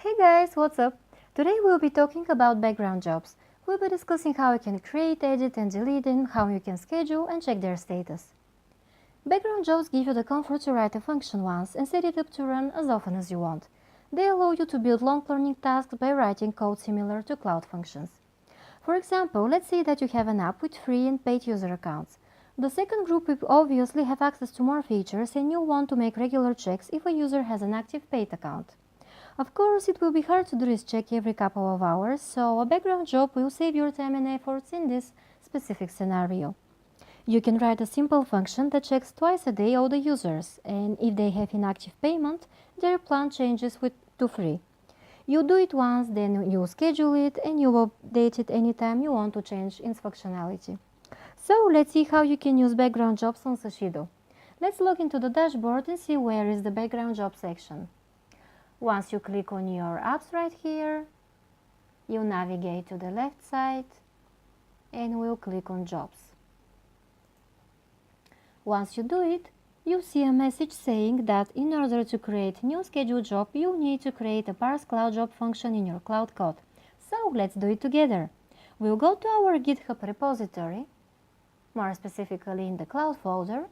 Hey guys, what's up? Today we'll be talking about background jobs. We'll be discussing how you can create, edit and delete them, how you can schedule and check their status. Background jobs give you the comfort to write a function once and set it up to run as often as you want. They allow you to build long-learning tasks by writing code similar to cloud functions. For example, let's say that you have an app with free and paid user accounts. The second group will obviously have access to more features and you'll want to make regular checks if a user has an active paid account. Of course, it will be hard to do this check every couple of hours, so a background job will save your time and efforts in this specific scenario. You can write a simple function that checks twice a day all the users, and if they have inactive payment, their plan changes to free. You do it once, then you schedule it, and you update it anytime you want to change its functionality. So let's see how you can use background jobs on SashiDo. Let's log into the dashboard and see where is the background job section. Once you click on your apps right here, you navigate to the left side and we'll click on jobs. Once you do it, you see a message saying that in order to create new scheduled job, you need to create a parse cloud job function in your cloud code. So let's do it together. We'll go to our GitHub repository, more specifically in the cloud folder,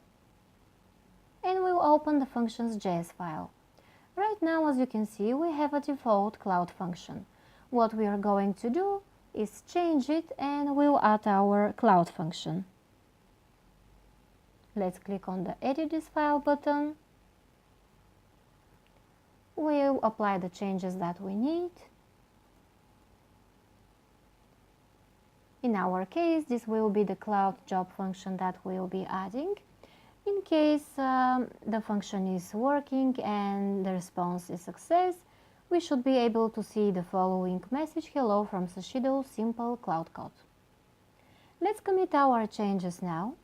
and we'll open the functions.js file. Right now, as you can see, we have a default cloud function. What we are going to do is change it and we'll add our cloud function. Let's click on the Edit this file button. We'll apply the changes that we need. In our case, this will be the cloud job function that we'll be adding. In case the function is working and the response is success, we should be able to see the following message: hello from SashiDo, simple cloud code. Let's commit our changes now.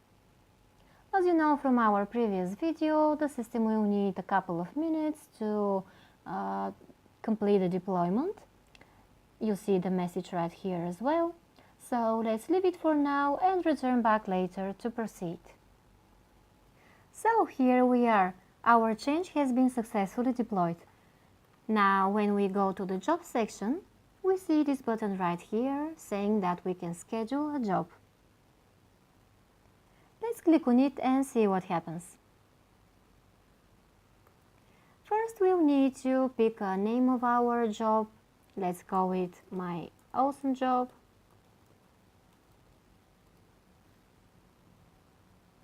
As you know from our previous video, the system will need a couple of minutes to complete the deployment. You see the message right here as well. So let's leave it for now and return back later to proceed. So here we are. Our change has been successfully deployed. Now when we go to the job section, we see this button right here saying that we can schedule a job. Let's click on it and see what happens. First we'll need to pick a name of our job. Let's call it my awesome job.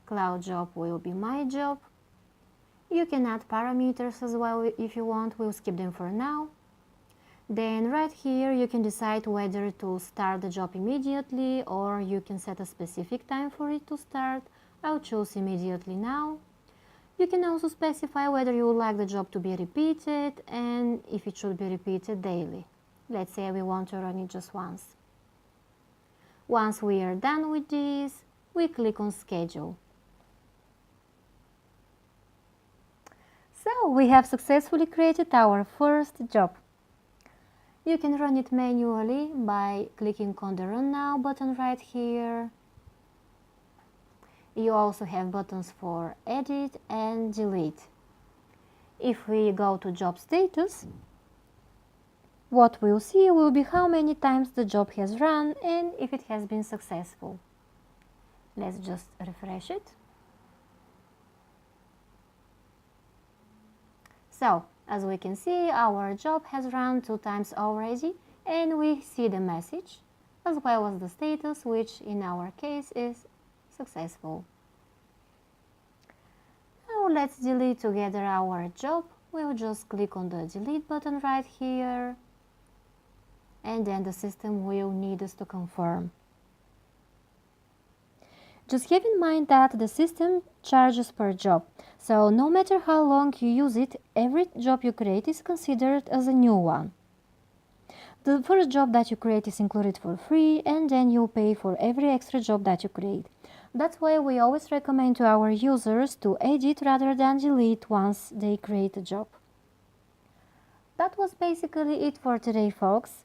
Cloud job will be my job. You can add parameters as well if you want, we'll skip them for now. Then right here you can decide whether to start the job immediately or you can set a specific time for it to start. I'll choose immediately now. You can also specify whether you would like the job to be repeated and if it should be repeated daily. Let's say we want to run it just once. Once we are done with this, we click on schedule. So we have successfully created our first job. You can run it manually by clicking on the Run Now button right here. You also have buttons for edit and delete. If we go to job status, what we'll see will be how many times the job has run and if it has been successful. Let's just refresh it. So, as we can see, our job has run 2 times already and we see the message as well as the status, which in our case is successful. Now let's delete together our job. We'll just click on the delete button right here and then the system will need us to confirm. Just have in mind that the system charges per job, so no matter how long you use it, every job you create is considered as a new one. The first job that you create is included for free and then you'll pay for every extra job that you create. That's why we always recommend to our users to edit rather than delete once they create a job. That was basically it for today, folks.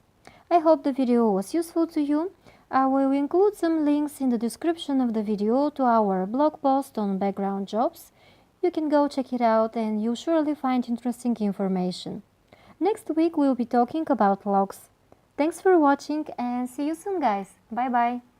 I hope the video was useful to you. I will include some links in the description of the video to our blog post on background jobs. You can go check it out and you'll surely find interesting information. Next week we'll be talking about logs. Thanks for watching and see you soon, guys. Bye bye.